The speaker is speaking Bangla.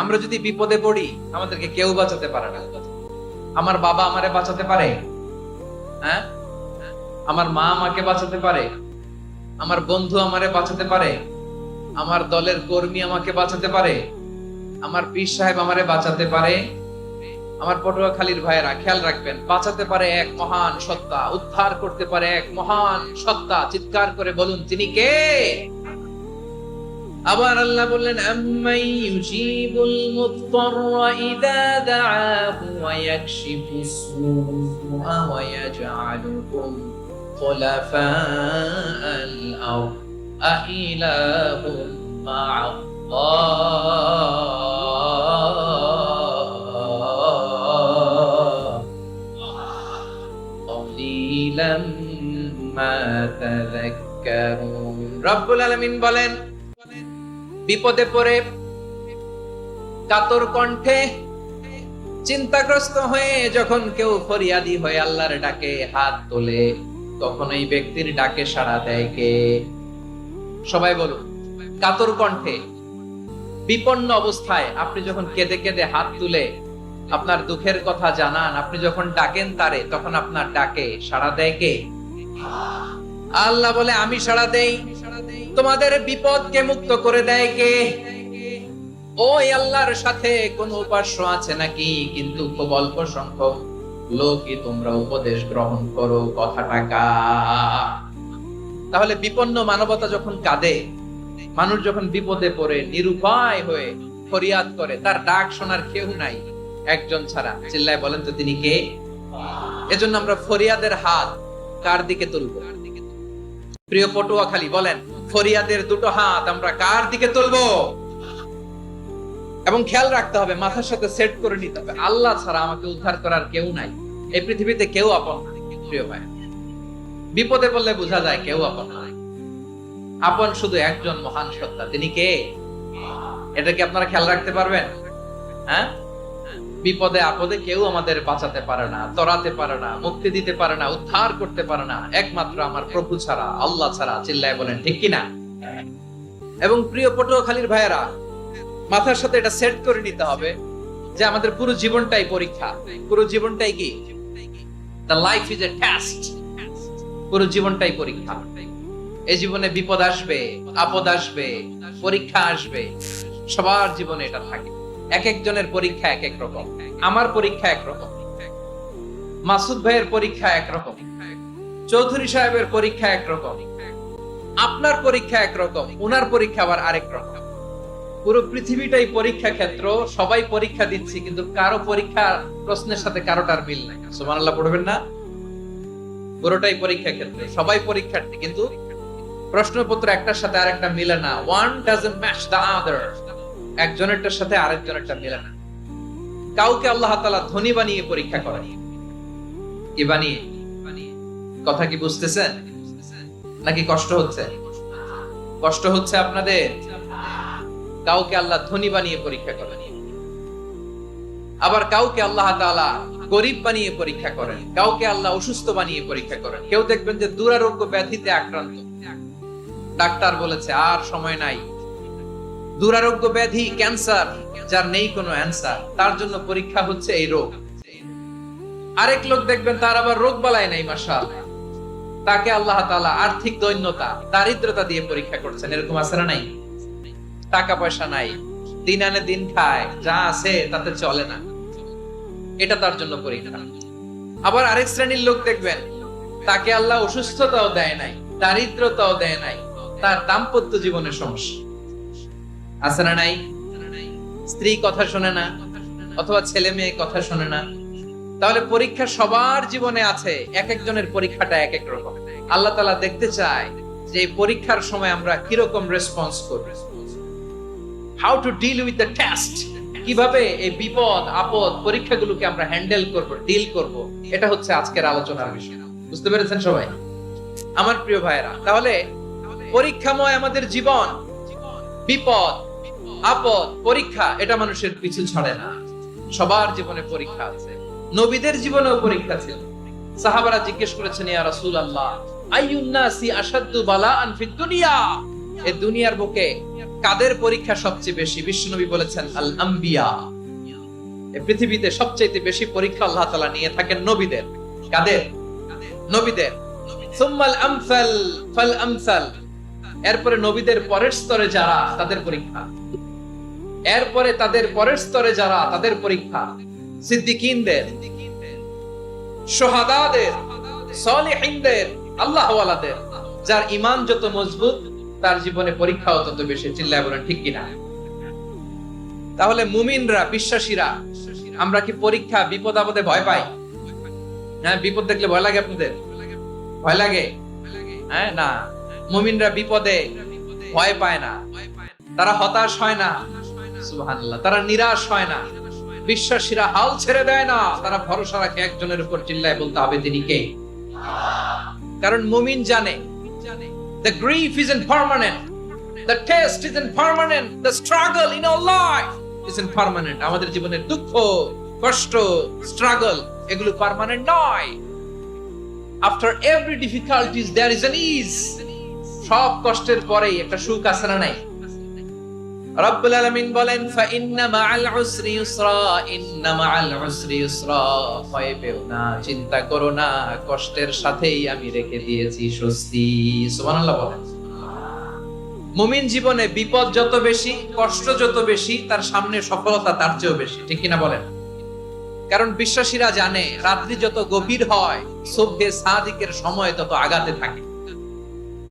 আমরা যদি বিপদে পড়ি আমাদেরকে কেউ বাঁচাতে পারে না। আমার বাবা আমারে বাঁচাতে পারে? হ্যাঁ, আমার মা আমাকে বাঁচাতে পারে? আমার বন্ধু আমারে বাঁচাতে পারে? আমার দলের কর্মী আমাকে বাঁচাতে পারে? আমার পীর সাহেব আমারে বাঁচাতে পারে? আমার পটুয়াখালীর ভাইয়েরা খেয়াল রাখবেন, বাঁচাতে পারে এক মহান সত্তা, উদ্ধার করতে পারে এক মহান সত্তা। চিৎকার করে বলুন, তিনি কে? আবার আল্লাহ বললেন, আম্মাই ইউজিবুল মুত্তাররা ইযা দাআহু ওয়া ইয়াকশিফুস সুআ ওয়া ইয়াজআলুকুম খুলাফাআল আরদ আইলাহুম মা'আল্লাহ ক্বালিলাম মা তাযাক্কারুন। রব্বুল আলামিন বলেন, বিপদে পড়ে কাতর কণ্ঠে চিন্তাগ্রস্ত হয়ে যখন কেউ ফরিয়াদি হয়ে আল্লাহর ডাকে হাত তোলে, তখন এই ব্যক্তির ডাকে সাড়া দেয় কে? সবাই বলুন। কাতর কণ্ঠে বিপন্ন অবস্থায় আপনি যখন কেঁদে কেঁদে হাত তুলে আপনার দুঃখের কথা জানান, আপনি যখন ডাকেন তারে, তখন আপনার ডাকে সাড়া দেয় কে? আল্লাহ বলে, আমি সাড়া দেই। তোমাদের বিপদকে মুক্ত করে দেয় কে? ওই আল্লাহর সাথে কোন উপাস্য আছে নাকি? কিন্তু খুব অল্প সংখ্যক লোকই তোমরা উপদেশ গ্রহণ করো। কথাটা কার? তাহলে বিপন্ন মানবতা যখন কাঁদে, মানুষ যখন বিপদে পড়ে নিরুপায় হয়ে ফরিয়াদ করে, তার ডাক শোনার কেউ নাই একজন ছাড়া। চিল্লায় বলেন তো, তিনি কে? এজন্য আমরা ফরিয়াদের হাত কার দিকে তুলবো? প্রিয় পটুয়াখালী, বলেন, ফরিয়াদের দুটো হাত আমরা কার দিকে তুলবো? এবং খেয়াল রাখতে হবে, মাথার সাথে সেট করে নিতে হবে, আল্লাহ ছাড়া আমাকে উদ্ধার করার কেউ নাই। এই পৃথিবীতে কেউ আপন না। প্রিয় ভাই, বিপদে পড়লে বোঝা যায় কেউ আপন নাই। আপন শুধু একজন মহান সত্তা, তিনি কে? এটা কি আপনারা খেয়াল রাখতে পারবেন? হ্যাঁ, বিপদে আপদে কেউ আমাদের বাঁচাতে পারে না, তরাতে পারে না, মুক্তি দিতে পারে না, উদ্ধার করতে পারে না, একমাত্র আমার প্রভু ছাড়া, আল্লাহ ছাড়া। চিল্লায় বলেন ঠিক কিনা? এবং প্রিয় পটুয়াখালীর ভাইয়েরা, মাথার সাথে এটা সেট করে নিতে হবে যে আমাদের পুরো জীবনটাই পরীক্ষা। পুরো জীবনটাই কি? The life is a test. পুরো জীবনটাই পরীক্ষা। এই জীবনে বিপদ আসবে, আপদ আসবে, পরীক্ষা আসবে, সবার জীবনে এটা থাকে। এক একজনের পরীক্ষা এক এক রকম। আমার পরীক্ষা একরকম, মাসুদ ভাইয়ের পরীক্ষা একরকম, চৌধুরী সাহেবের পরীক্ষা একরকম, আপনার পরীক্ষা একরকম, উনার পরীক্ষা আবার আরেক রকম। পুরো পৃথিবীটাই পরীক্ষা ক্ষেত্র, সবাই পরীক্ষা দিচ্ছি, কিন্তু কারো পরীক্ষা প্রশ্নের সাথে কারোটার মিল নাই। সুবহানাল্লাহ পড়বেন না? পুরোটাই পরীক্ষা ক্ষেত্র, সবাই পরীক্ষার্থী, কিন্তু প্রশ্নপত্র একটার সাথে আরেকটা মিলে না। One doesn't match the other. একজনেরটার সাথে আরেকজনেরটা মিলে না। কাউকে আল্লাহ তাআলা ধনী বানিয়ে পরীক্ষা করেন। কি বানিয়ে? কথা কি বুঝতেছেন? নাকি কষ্ট হচ্ছে? কষ্ট হচ্ছে আপনাদের? কাউকে আল্লাহ ধনী বানিয়ে পরীক্ষা করেন, আবার কাউকে আল্লাহ তাআলা গরিব বানিয়ে পরীক্ষা করেন, কাউকে আল্লাহ অসুস্থ বানিয়ে পরীক্ষা করেন। কেউ দেখবেন যে দুরারোগ্য ব্যাধিতে আক্রান্ত, ডাক্তার বলেছে আর সময় নাই, দুরারোগ্য ব্যাধি, ক্যান্সার, যার নেই কোনো অ্যান্সার, তার জন্য পরীক্ষা হচ্ছে এই রোগ। আরেক লোক দেখবেন তার আবার রোগ বালাই নাই, মাশাআল্লাহ, তাকে আল্লাহ তাআলা আর্থিক দৈন্যতা, দারিদ্রতা দিয়ে পরীক্ষা করছেন। এরকম আছে না নাই? টাকা পয়সা নাই, দিন আনে দিন খায়, যা আছে তাতে চলে না, এটা তার জন্য পরীক্ষা। আবার আরেক শ্রেণীর লোক দেখবেন তাকে আল্লাহ অসুস্থতাও দেয় নাই, দারিদ্রতাও দেয় নাই, তার দাম্পত্য জীবনের সমস্যা আছে না নাই? স্ত্রী কথা শোনে না, অথবা ছেলে মেয়ে কথা শোনে না। তাহলে পরীক্ষা সবার জীবনে আছে, এক একজনের পরীক্ষাটা এক এক রকম। আল্লাহ তাআলা দেখতে চায় যে এই পরীক্ষার সময় আমরা কিরকম রেসপন্স করব, how to deal with the test, কিভাবে এই বিপদ আপদ পরীক্ষাগুলোকে আমরা হ্যান্ডেল করব, ডিল করব। এটা হচ্ছে আজকের আলোচনার বিষয়। বুঝতে পেরেছেন সবাই আমার প্রিয় ভাইয়েরা? তাহলে পরীক্ষাময় আমাদের জীবন, বিপদ আপদ পরীক্ষা, এটা মানুষের পিছু ছাড়ে না। সবার জীবনে পরীক্ষা আছে, নবীদের জীবনেও পরীক্ষা ছিল। সাহাবারা জিজ্ঞেস করেছেন, ইয়া রাসূলুল্লাহ, আইয়ুন নাসি আশাদ্দু বালাআন ফিদ দুনিয়া, এই দুনিয়ার বুকে কাদের পরীক্ষা সবচেয়ে বেশি? বিশ্বনবী বলেছেন আল আম্বিয়া, এই পৃথিবীতে সবচেয়ে বেশি পরীক্ষা আল্লাহ তাআলা নিয়ে থাকেন নবীদের। কাদের? নবীদের। সুম্মাল আমসাল ফাল আমসাল, এরপরে নবীদের পরের স্তরে যারা তাদের পরীক্ষা, এরপরে তাদের পরের স্তরে যারা তাদের পরীক্ষা, সিদ্দিকীনদের, শুহাদাদের, সালিহিনদের, আল্লাহওয়ালাদের। যার ঈমান যত মজবুত তার জীবনে পরীক্ষাও তত বেশি। চিল্লায় বলেন ঠিক কিনা? তাহলে মুমিনরা, বিশ্বাসীরা, আমরা কি পরীক্ষা, বিপদ আপদে ভয় পাই? হ্যাঁ, বিপদ দেখলে ভয় লাগে আপনাদের? ভয় লাগে? হ্যাঁ, না, মুমিনরা বিপদে ভয় পায় না, তারা হতাশ হয় না, সুবহানাল্লাহ, তারা নিরাশ হয় না। বিশ্বাসীরা হাল ছেড়ে দেয় না, তারা ভরসা রাখে একজনের উপর। চিল্লায় বলতে হবে তিনি কে? কারণ মুমিন জানে the grief isn't permanent, the test isn't permanent, the struggle in our life isn't permanent. আমাদের জীবনের দুঃখ, কষ্ট, স্ট্রাগল এগুলো পার্মানেন্ট নয়। after every difficulties there is an ease. সব কষ্টের পরেই একটা সুখ আছে না নাই? রব্বুল আলামিন বলেন ফা ইন্না মাআল উসরি ইউসরা, ইন্না মাআল উসরি ইউসরা, ভয় পেও না, চিন্তা করো না, কষ্টের সাথেই আমি রেখে দিয়েছি স্বস্তি। সুবহানাল্লাহ বলেন। মুমিন জীবনে বিপদ যত বেশি, কষ্ট যত বেশি, তার সামনে সফলতা তার চেয়েও বেশি। ঠিক কিনা বলেন? কারণ বিশ্বাসীরা জানে রাত্রি যত গভীর হয় সুবহে সাদিকের সময় তত আগাতে থাকে।